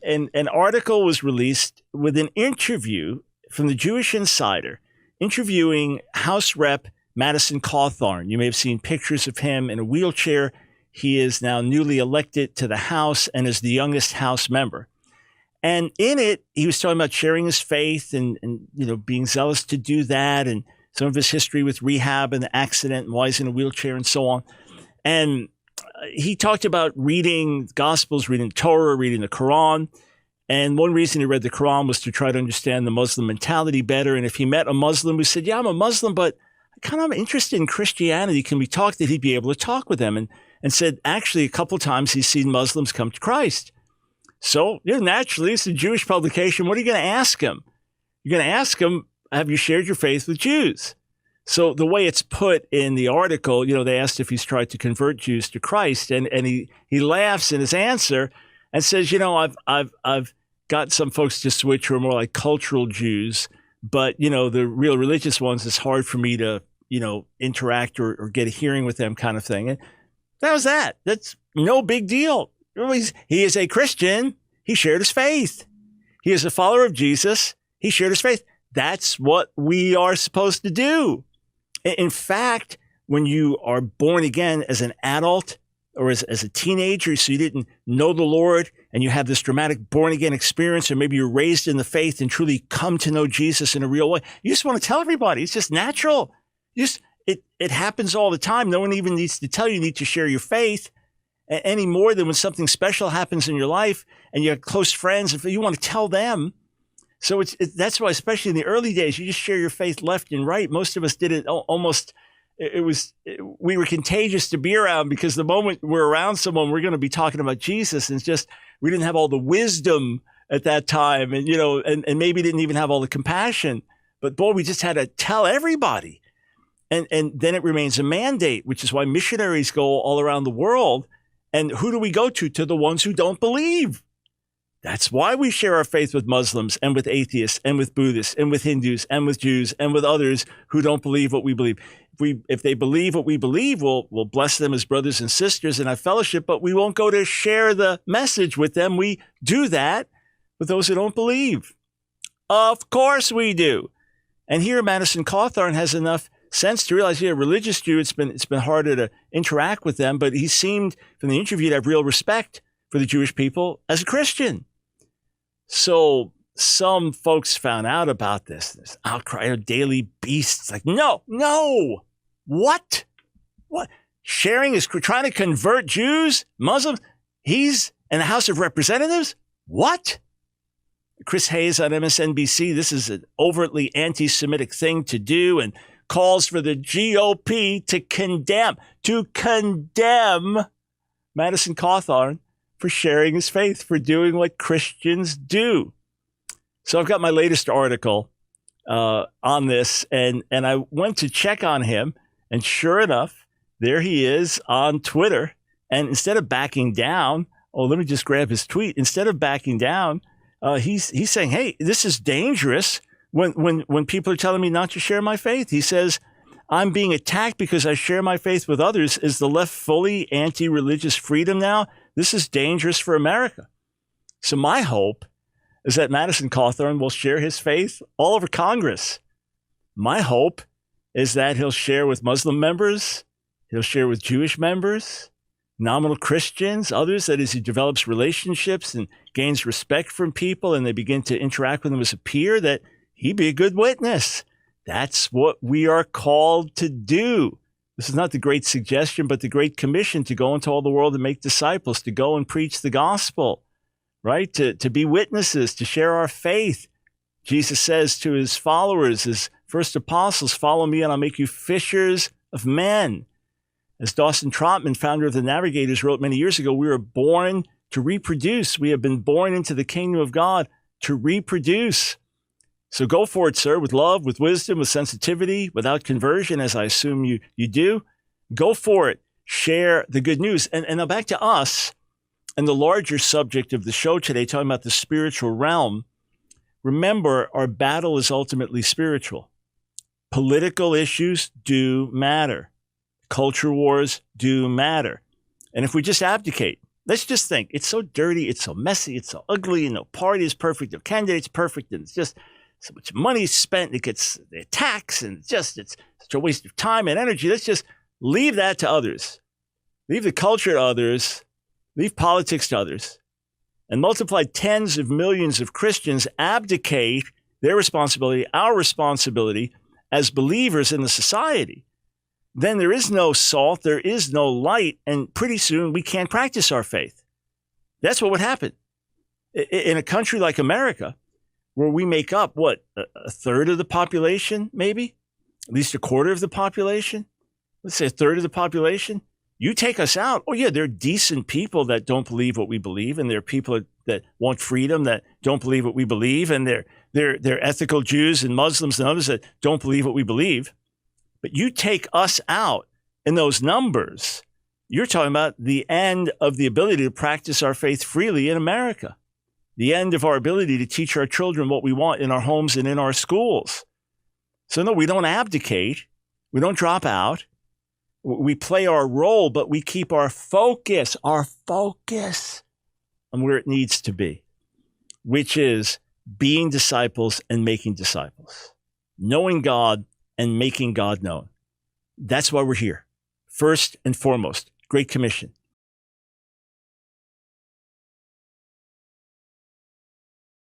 an article was released with an interview from the Jewish Insider interviewing House Rep Madison Cawthorn. You may have seen pictures of him in a wheelchair. He is now newly elected to the House and is the youngest House member. And in it, he was talking about sharing his faith and being zealous to do that, and some of his history with rehab and the accident and why he's in a wheelchair and so on. And he talked about reading Gospels, reading Torah, reading the Quran. And one reason he read the Quran was to try to understand the Muslim mentality better. And if he met a Muslim who said, yeah, I'm a Muslim, but I kind of am interested in Christianity, can we talk, that he'd be able to talk with them? And said, actually, a couple of times he's seen Muslims come to Christ. So, naturally, it's a Jewish publication. What are you going to ask him? You're going to ask him, have you shared your faith with Jews? So the way it's put in the article, they asked if he's tried to convert Jews to Christ, and he laughs in his answer and says, I've got some folks to switch who are more like cultural Jews, but the real religious ones, it's hard for me to interact or get a hearing with them, kind of thing. And that was that. That's no big deal. He is a Christian. He shared his faith. He is a follower of Jesus. He shared his faith. That's what we are supposed to do. In fact, when you are born again as an adult or as a teenager, so you didn't know the Lord and you have this dramatic born again experience, or maybe you're raised in the faith and truly come to know Jesus in a real way, you just want to tell everybody. It's just natural. It happens all the time. No one even needs to tell you. You need to share your faith any more than when something special happens in your life and you have close friends and you want to tell them. So that's why, especially in the early days, you just share your faith left and right. Most of us did it almost. We were contagious to be around, because the moment we're around someone, we're going to be talking about Jesus. And it's just, we didn't have all the wisdom at that time, and and maybe didn't even have all the compassion. But boy, we just had to tell everybody. And then it remains a mandate, which is why missionaries go all around the world. And who do we go to? To the ones who don't believe. That's why we share our faith with Muslims and with atheists and with Buddhists and with Hindus and with Jews and with others who don't believe what we believe. If they believe what we believe, we'll bless them as brothers and sisters in our fellowship, but we won't go to share the message with them. We do that with those who don't believe. Of course we do. And here Madison Cawthorn has enough sense to realize, a religious Jew, it's been harder to interact with them, but he seemed from the interview to have real respect for the Jewish people as a Christian. So some folks found out about this outcry of daily beasts. Like, no, what? Sharing is trying to convert Jews, Muslims. He's in the House of Representatives. What? Chris Hayes on MSNBC. This is an overtly anti-Semitic thing to do, and calls for the GOP to condemn Madison Cawthorn for sharing his faith, for doing what Christians do. So I've got my latest article on this, and I went to check on him, and sure enough, there he is on Twitter. And instead of backing down, let me just grab his tweet. Instead of backing down, he's saying, hey, this is dangerous. When people are telling me not to share my faith, he says, I'm being attacked because I share my faith with others. Is the left fully anti-religious freedom now? This is dangerous for America. So my hope is that Madison Cawthorn will share his faith all over Congress. My hope is that he'll share with Muslim members, he'll share with Jewish members, nominal Christians, others, that as he develops relationships and gains respect from people and they begin to interact with him as a peer, that he'd be a good witness. That's what we are called to do. This is not the great suggestion, but the great commission to go into all the world and make disciples, to go and preach the gospel, right? To be witnesses, to share our faith. Jesus says to his followers, his first apostles, follow me and I'll make you fishers of men. As Dawson Trotman, founder of the Navigators, wrote many years ago, we were born to reproduce. We have been born into the kingdom of God to reproduce. So go for it, sir, with love, with wisdom, with sensitivity, without conversion, as I assume you do. Go for it. Share the good news. And now back to us and the larger subject of the show today, talking about the spiritual realm. Remember, our battle is ultimately spiritual. Political issues do matter. Culture wars do matter. And if we just abdicate, Let's just think. It's so dirty. It's so messy. It's so ugly. And no party is perfect. No candidate's perfect. And it's just so much money spent. It gets taxed. And it's such a waste of time and energy. Let's just leave that to others. Leave the culture to others. Leave politics to others. And multiply tens of millions of Christians abdicate their responsibility, our responsibility as believers in the society. Then there is no salt, there is no light, and pretty soon we can't practice our faith. That's what would happen. In a country like America, where we make up, a third of the population, maybe? At least a quarter of the population? Let's say a third of the population. You take us out. Oh, yeah, there are decent people that don't believe what we believe, and there are people that want freedom that don't believe what we believe, and there are ethical Jews and Muslims and others that don't believe what we believe. But you take us out in those numbers, you're talking about the end of the ability to practice our faith freely in America, the end of our ability to teach our children what we want in our homes and in our schools. So no, we don't abdicate. We don't drop out. We play our role, but we keep our focus on where it needs to be, which is being disciples and making disciples, knowing God and making God known. That's why we're here. First and foremost, Great Commission.